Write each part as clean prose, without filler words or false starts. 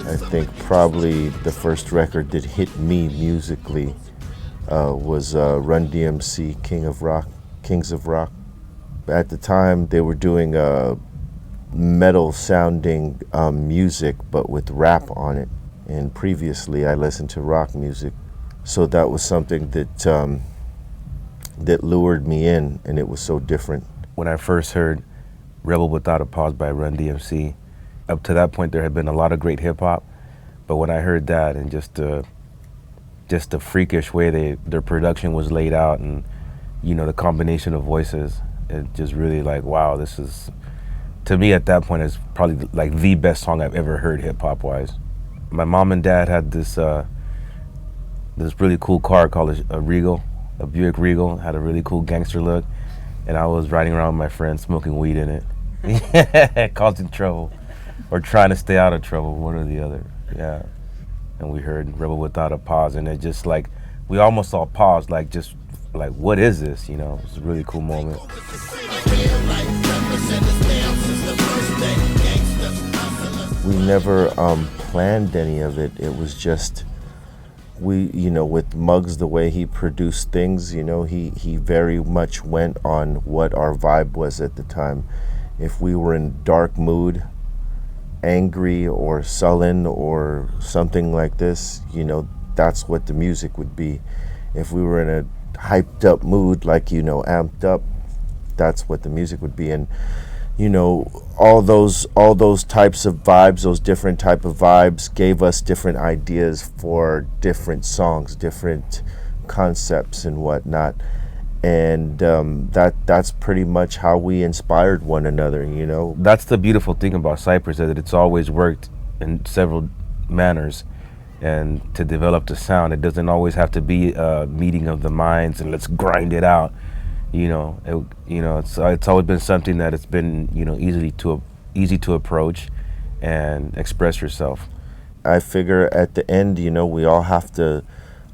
I think probably the first record that hit me musically was Run DMC, Kings of Rock. At the time, they were doing metal-sounding music, but with rap on it. And previously, I listened to rock music, so that was something that that lured me in, and it was so different. When I first heard Rebel Without a Pause by Run DMC, up to that point, there had been a lot of great hip-hop, but when I heard that and just the freakish way their production was laid out, and the combination of voices, it just really like, wow, this is, to me at that point, is probably like the best song I've ever heard hip-hop wise. My mom and dad had this really cool car called a Regal, a Buick Regal, had a really cool gangster look, and I was riding around with my friends smoking weed in it, causing trouble, or trying to stay out of trouble, one or the other, yeah. And we heard Rebel Without a Pause, and it just like, we almost all paused, like just like, what is this, It was a really cool moment. We never planned any of it. It was just, with Muggs, the way he produced things, he very much went on what our vibe was at the time. If we were in dark mood, angry or sullen or something like this, that's what the music would be. If we were in a hyped up mood, like, amped up, that's what the music would be. And all those types of vibes, those different type of vibes gave us different ideas for different songs, different concepts and whatnot. And that's pretty much how we inspired one another, That's the beautiful thing about Cypress, that it's always worked in several manners, and to develop the sound, it doesn't always have to be a meeting of the minds and let's grind it out. It's always been something that it's been easy to approach and express yourself. I figure at the end, we all have to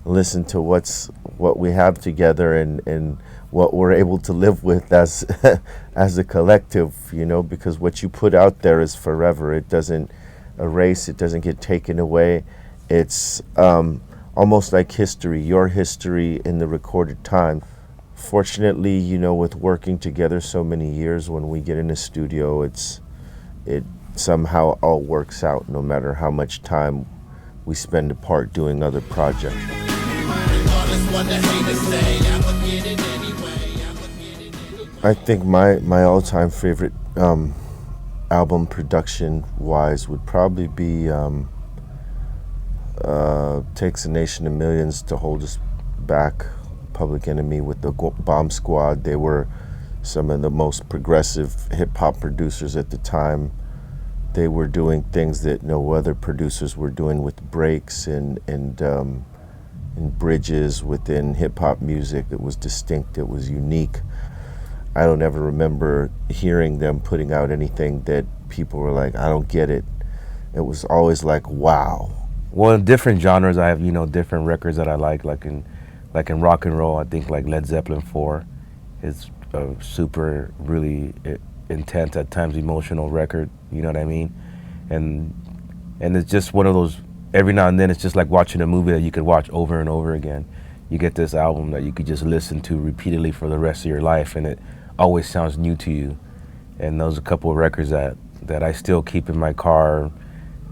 listen to what we have together and what we're able to live with as as a collective, because what you put out there is forever. It doesn't erase, it doesn't get taken away. It's almost like history, your history in the recorded time. Fortunately, with working together so many years, when we get in the studio, it somehow all works out, no matter how much time we spend apart doing other projects. I think my all-time favorite album production-wise would probably be Takes a Nation of Millions to Hold Us Back, Public Enemy with the Bomb Squad. They were some of the most progressive hip-hop producers at the time. They were doing things that no other producers were doing with breaks and bridges within hip-hop music. It was distinct, it was unique. I don't ever remember hearing them putting out anything that people were like, I don't get it. It was always like, wow. Well, in different genres, I have, different records that I like in rock and roll. I think like Led Zeppelin 4 is a super, really intense, at times emotional record, you know what I mean? And it's just one of those, every now and then it's just like watching a movie that you could watch over and over again. You get this album that you could just listen to repeatedly for the rest of your life, and it always sounds new to you. And those are a couple of records that I still keep in my car,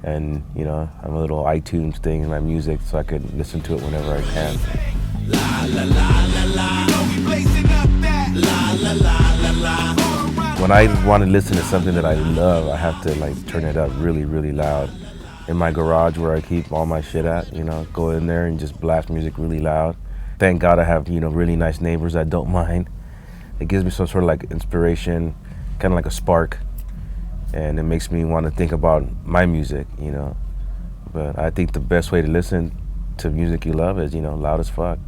and I'm a little iTunes thing in my music, so I could listen to it whenever I can. When I want to listen to something that I love, I have to like turn it up really, really loud. In my garage where I keep all my shit at, go in there and just blast music really loud. Thank God I have, really nice neighbors that don't mind. It gives me some sort of like inspiration, kind of like a spark, and it makes me want to think about my music, But I think the best way to listen to music you love is, loud as fuck.